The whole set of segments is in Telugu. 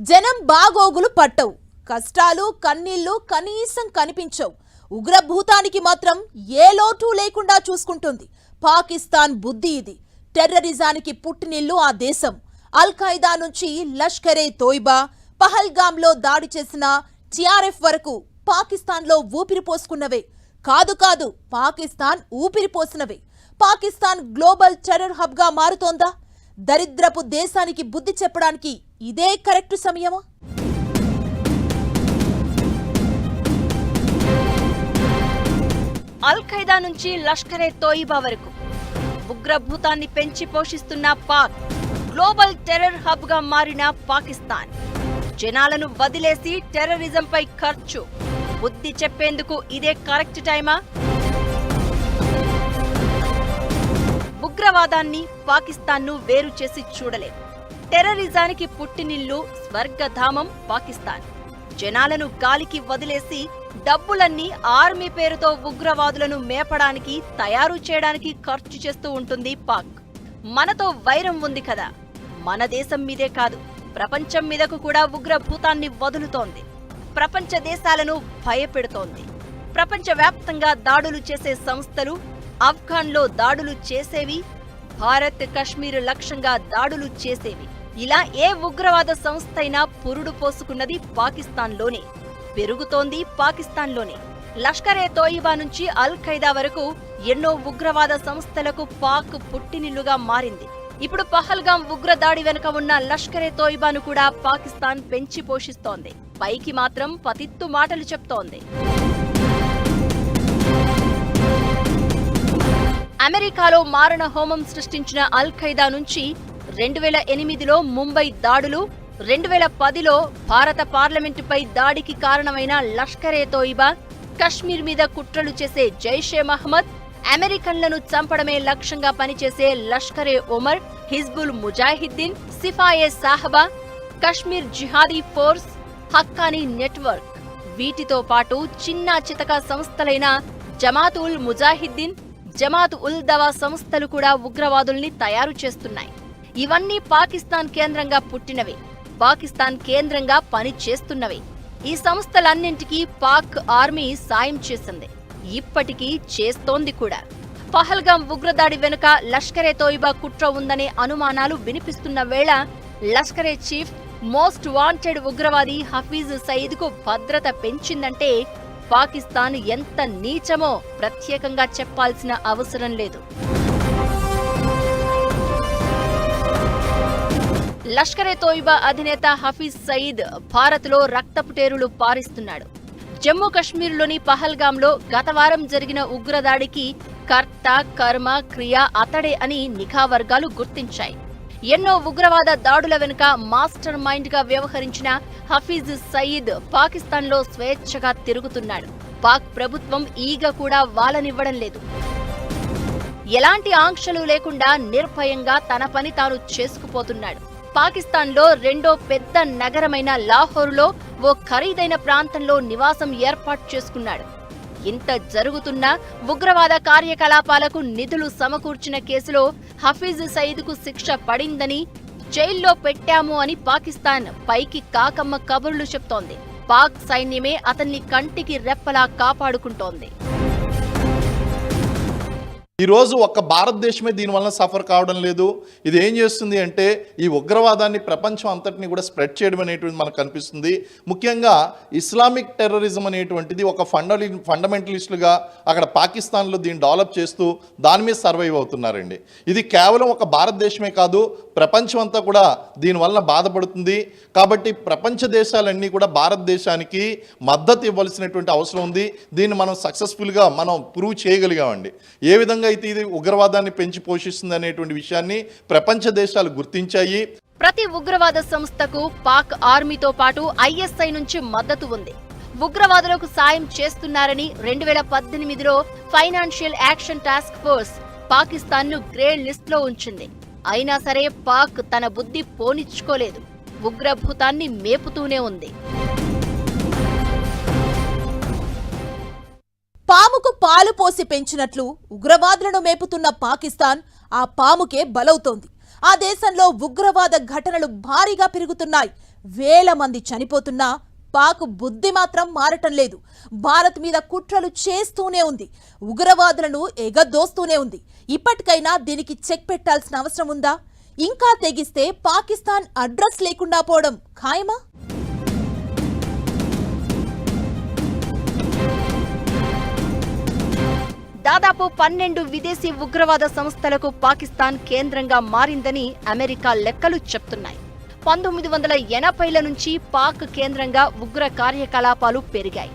జనం బాగోగులు పట్టవు, కష్టాలు కన్నీళ్లు కనీసం కనిపించవు. ఉగ్రభూతానికి మాత్రం ఏ లోటు లేకుండా చూసుకుంటుంది పాకిస్తాన్ బుద్ధి. ఇది టెర్రరిజానికి పుట్టినిల్లు ఆ దేశం. అల్ ఖైదా నుంచి లష్కరే తోయిబా, పహల్గామ్లో దాడి చేసిన టిఆర్ఎఫ్ వరకు పాకిస్తాన్లో ఊపిరి పోసుకున్నవే. కాదు పాకిస్తాన్ ఊపిరి పోసినవే. పాకిస్తాన్ గ్లోబల్ టెర్రర్ హబ్గా మారుతోందా? దరిద్రపు దేశానికి బుద్ధి చెప్పడానికి ఇదే కరెక్ట్ సమయమా? అల్ ఖైదా నుంచి లష్కరే తోయిబా వరకు ఉగ్రభూతాన్ని పెంచి పోషిస్తున్న పాక్, గ్లోబల్ టెర్రర్ హబ్ గా మారిన పాకిస్తాన్. జనాలను వదిలేసి టెర్రరిజంపై ఖర్చు. బుద్ధి చెప్పేందుకు ఇదే కరెక్ట్ టైమా? ఉగ్రవాదాన్ని, పాకిస్తాన్ను వేరు చేసి చూడలేం. టెర్రరిజానికి పుట్టినిల్లు, స్వర్గధామం పాకిస్తాన్. జనాలను గాలికి వదిలేసి డబ్బులన్నీ ఆర్మీ పేరుతో ఉగ్రవాదులను మేపడానికి, తయారు చేయడానికి ఖర్చు చేస్తూ ఉంటుంది పాక్. మనతో వైరం ఉంది కదా, మన దేశం మీదే కాదు ప్రపంచం మీదకు కూడా ఉగ్రభూతాన్ని వదులుతోంది. ప్రపంచ దేశాలను భయపెడుతోంది. ప్రపంచవ్యాప్తంగా దాడులు చేసే సంస్థలు, ఆఫ్ఘన్లో దాడులు చేసేవి, భారత్ కశ్మీర్ లక్ష్యంగా దాడులు చేసేవి, ఇలా ఏ ఉగ్రవాద సంస్థ అయినా పురుడు పోసుకున్నది పాకిస్తాన్లోనే, పెరుగుతోంది పాకిస్తాన్లోనే. లష్కరే తోయిబా నుంచి అల్ ఖైదా వరకు ఎన్నో ఉగ్రవాద సంస్థలకు పాక్ పుట్టినిల్లుగా మారింది. ఇప్పుడు పహల్గాం ఉగ్రదాడి వెనుక ఉన్న లష్కరే తోయిబాను కూడా పాకిస్తాన్ పెంచి పోషిస్తోంది. పైకి మాత్రం పతిత్తు మాటలు చెప్తోంది. అమెరికాలో మారణ హోమం సృష్టించిన అల్ ఖైదా నుంచి 2008లో ముంబై దాడులు, 2010లో భారత పార్లమెంటుపై దాడికి కారణమైన లష్కరే తోయిబా, కశ్మీర్ మీద కుట్రలు చేసే జైషే మహ్మద్, అమెరికన్లను చంపడమే లక్ష్యంగా పనిచేసే లష్కరే ఒమర్, హిజ్బుల్ ముజాహిద్దీన్, సిఫాయే సాహబా, కశ్మీర్ జిహాదీ ఫోర్స్, హక్కానీ నెట్వర్క్, వీటితో పాటు చిన్నా చితక సంస్థలైన జమాత్ ఉల్ ముజాహిద్దీన్, జమాత్ ఉల్ దవా సంస్థలు కూడా ఉగ్రవాదుల్ని తయారు చేస్తున్నాయి. ఇవన్నీ పాకిస్తాన్ కేంద్రంగా పుట్టినవే, పాకిస్తాన్ కేంద్రంగా పని చేస్తున్నవే. ఈ సంస్థలన్నింటికీ పాక్ ఆర్మీ సాయం చేసింది, ఇప్పటికీ చేస్తోంది కూడా. పహల్గాం ఉగ్రదాడి వెనుక లష్కరే తోయిబా కుట్ర ఉందనే అనుమానాలు వినిపిస్తున్న వేళ లష్కరే చీఫ్, మోస్ట్ వాంటెడ్ ఉగ్రవాది హఫీజ్ సయీద్కు భద్రత పెంచిందంటే పాకిస్తాన్ ఎంత నీచమో ప్రత్యేకంగా చెప్పాల్సిన అవసరం లేదు. లష్కరే తోయిబా అధినేత హఫీజ్ సయీద్ భారత్లో రక్తపుటేరులు పారిస్తున్నాడు. జమ్మూ కశ్మీర్లోని పహల్గాంలో గత వారం జరిగిన ఉగ్రదాడికి కర్త, కర్మ, క్రియ అతడే అని నిఘా వర్గాలు గుర్తించాయి. ఎన్నో ఉగ్రవాద దాడుల వెనుక మాస్టర్ మైండ్ గా వ్యవహరించిన హఫీజ్ సయీద్ పాకిస్తాన్లో స్వేచ్ఛగా తిరుగుతున్నాడు. పాక్ ప్రభుత్వం ఈగ కూడా వాలనివ్వడం లేదు. ఎలాంటి ఆంక్షలు లేకుండా నిర్భయంగా తన పని తాను చేసుకుపోతున్నాడు. పాకిస్తాన్లో రెండో పెద్ద నగరమైన లాహోర్లో ఓ ఖరీదైన ప్రాంతంలో నివాసం ఏర్పాటు చేసుకున్నాడు. ఇంత జరుగుతున్నా ఉగ్రవాద కార్యకలాపాలకు నిధులు సమకూర్చిన కేసులో హఫీజ్ సయీద్కు శిక్ష పడిందని, జైల్లో పెట్టాము అని పాకిస్తాన్ పైకి కాకమ్మ కబుర్లు చెప్తోంది. పాక్ సైన్యమే అతన్ని కంటికి రెప్పలా కాపాడుకుంటోంది. ఈరోజు ఒక్క భారతదేశమే దీనివల్ల సఫర్ కావడం లేదు. ఇది ఏం చేస్తుంది అంటే ఈ ఉగ్రవాదాన్ని ప్రపంచం అంతటిని కూడా స్ప్రెడ్ చేయడం అనేటువంటిది మనకు కనిపిస్తుంది. ముఖ్యంగా ఇస్లామిక్ టెర్రరిజం అనేటువంటిది ఒక ఫండమెంటలిస్టులుగా అక్కడ పాకిస్తాన్లో దీన్ని డెవలప్ చేస్తూ దాని మీద సర్వైవ్ అవుతున్నారండి. ఇది కేవలం ఒక భారతదేశమే కాదు, ప్రపంచం అంతా కూడా దీనివల్ల బాధపడుతుంది. కాబట్టి ప్రపంచ దేశాలన్నీ కూడా భారతదేశానికి మద్దతు ఇవ్వాల్సినటువంటి అవసరం ఉంది. దీన్ని మనం సక్సెస్ఫుల్గా మనం ప్రూవ్ చేయగలిగామండి. ఏ విధంగా అయితే ఇది ఉగ్రవాదాన్ని పెంచి పోషిస్తుంది అనేటువంటి విషయాన్ని ప్రపంచ దేశాలు గుర్తించాయి. ప్రతి ఉగ్రవాద సంస్థకు పాక్ ఆర్మీతో పాటు ఐఎస్ఐ నుంచి మద్దతు ఉంది. ఉగ్రవాదులకు సాయం చేస్తున్నారని 2018లో ఫైనాన్షియల్ యాక్షన్ టాస్క్ ఫోర్స్ పాకిస్తాన్ను గ్రే లిస్ట్ లో ఉంచింది. అయినా సరే పాక్ తన బుద్ధి పోనిచ్చుకోలేదు, ఉగ్రభూతాన్ని మేపుతూనే ఉంది. పాముకు పాలు పోసి పెంచినట్లు ఉగ్రవాదులను మేపుతున్న పాకిస్తాన్ ఆ పాముకే బలవుతోంది. ఆ దేశంలో ఉగ్రవాద ఘటనలు భారీగా పెరుగుతున్నాయి. వేల మంది చనిపోతున్నా పాక్ బుద్ధి మాత్రం మారటం లేదు. భారత్ మీద కుట్రలు చేస్తూనే ఉంది, ఉగ్రవాదులను ఎగదోస్తూనే ఉంది. ఇప్పటికైనా దీనికి చెక్ పెట్టాల్సిన అవసరం ఉందా? ఇంకా తెగిస్తే పాకిస్తాన్ అడ్రస్ లేకుండా పోవడం ఖాయమా? దాదాపు 12 విదేశీ ఉగ్రవాద సంస్థలకు పాకిస్తాన్ కేంద్రంగా మారిందని అమెరికా లెక్కలు చెప్తున్నాయి. 1980ల నుంచి పాక్ కేంద్రంగా ఉగ్ర కార్యకలాపాలు పెరిగాయి.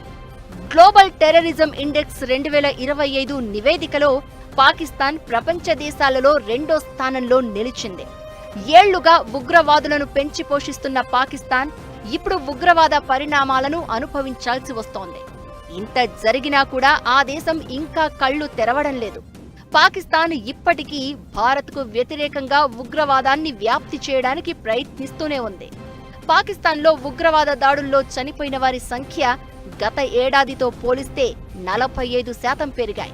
గ్లోబల్ టెర్రరిజం ఇండెక్స్ 2025 నివేదికలో పాకిస్తాన్ ప్రపంచ దేశాలలో 2వ స్థానంలో నిలిచింది. ఏళ్లుగా ఉగ్రవాదులను పెంచి పోషిస్తున్న పాకిస్తాన్ ఇప్పుడు ఉగ్రవాద పరిణామాలను అనుభవించాల్సి వస్తోంది. ఇంత జరిగినా కూడా ఆ దేశం ఇంకా కళ్లు తెరవడం లేదు. పాకిస్తాన్ ఇప్పటికీ భారత్కు వ్యతిరేకంగా ఉగ్రవాదాన్ని వ్యాప్తి చేయడానికి ప్రయత్నిస్తూనే ఉంది. పాకిస్తాన్లో ఉగ్రవాద దాడుల్లో చనిపోయిన వారి సంఖ్య గత ఏడాదితో పోలిస్తే 45% పెరిగాయి.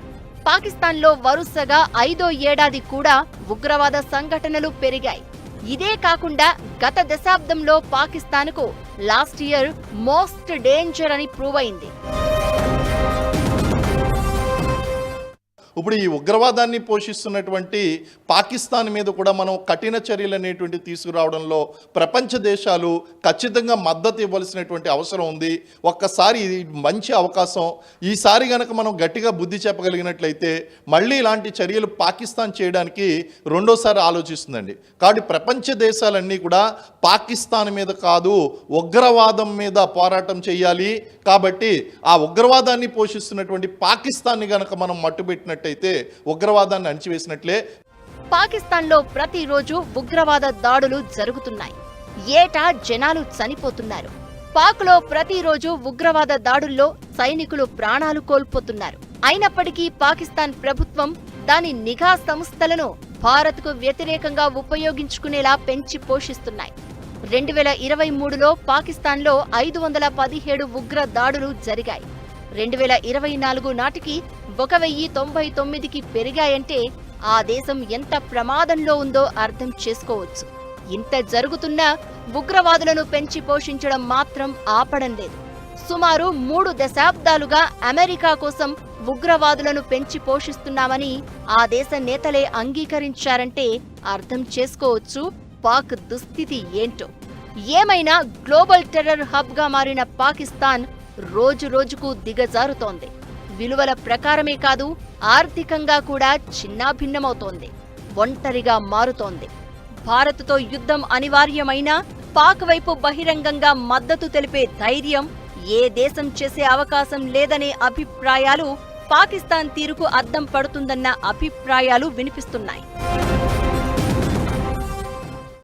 పాకిస్తాన్లో వరుసగా 5వ ఏడాది కూడా ఉగ్రవాద సంఘటనలు పెరిగాయి. ఇదే కాకుండా గత దశాబ్దంలో పాకిస్తాన్కు లాస్ట్ ఇయర్ మోస్ట్ డేంజర్ అని ప్రూవ్ అయింది. ఇప్పుడు ఈ ఉగ్రవాదాన్ని పోషిస్తున్నటువంటి పాకిస్తాన్ మీద కూడా మనం కఠిన చర్యలు అనేటువంటి తీసుకురావడంలో ప్రపంచ దేశాలు ఖచ్చితంగా మద్దతు ఇవ్వాల్సినటువంటి అవసరం ఉంది. ఒక్కసారి ఇది మంచి అవకాశం. ఈసారి గనక మనం గట్టిగా బుద్ధి చెప్పగలిగినట్లయితే మళ్ళీ ఇలాంటి చర్యలు పాకిస్తాన్ చేయడానికి రెండోసారి ఆలోచిస్తుందండి. కాబట్టి ప్రపంచ దేశాలన్నీ కూడా పాకిస్తాన్ మీద కాదు, ఉగ్రవాదం మీద పోరాటం చేయాలి. కాబట్టి ఆ ఉగ్రవాదాన్ని పోషిస్తున్నటువంటి పాకిస్తాన్ని గనక మనం మట్టుబెట్టినట్టయితే ఉగ్రవాదాన్ని అణిచివేసినట్లే. పాకిస్తాన్లో ప్రతిరోజు ఉగ్రవాద దాడులు జరుగుతున్నాయి. ఏటా జనాలు చనిపోతున్నారు. పాక్లో ప్రతిరోజు ఉగ్రవాద దాడుల్లో సైనికులు ప్రాణాలు కోల్పోతున్నారు. అయినప్పటికీ పాకిస్తాన్ ప్రభుత్వం దాని నిఘా సంస్థలను భారత్కు వ్యతిరేకంగా ఉపయోగించుకునేలా పెంచి పోషిస్తున్నాయి. 2023లో పాకిస్తాన్లో 517 ఉగ్ర దాడులు జరిగాయి. 2024 నాటికి 1099కి పెరిగాయంటే ఆ దేశం ఎంత ప్రమాదంలో ఉందో అర్థం చేసుకోవచ్చు. ఇంత జరుగుతున్నా ఉగ్రవాదులను పెంచి పోషించడం మాత్రం ఆపడం లేదు. సుమారు 3 దశాబ్దాలుగా అమెరికా కోసం ఉగ్రవాదులను పెంచి పోషిస్తున్నామని ఆ దేశ నేతలే అంగీకరించారంటే అర్థం చేసుకోవచ్చు పాక్ దుస్థితి ఏంటో. ఏమైనా గ్లోబల్ టెర్రర్ హబ్గా మారిన పాకిస్తాన్ రోజు రోజుకు దిగజారుతోంది. విలువల ప్రకారమే కాదు, ఆర్థికంగా కూడా చిన్నాభిన్నమవుతోంది. ఒంటరిగా మారుతోంది. భారత్తో యుద్ధం అనివార్యమైనా పాక్ వైపు బహిరంగంగా మద్దతు తెలిపే ధైర్యం ఏ దేశం చేసే అవకాశం లేదనే అభిప్రాయాలు పాకిస్తాన్ తీరుకు అద్దం పడుతుందన్న అభిప్రాయాలు వినిపిస్తున్నాయి.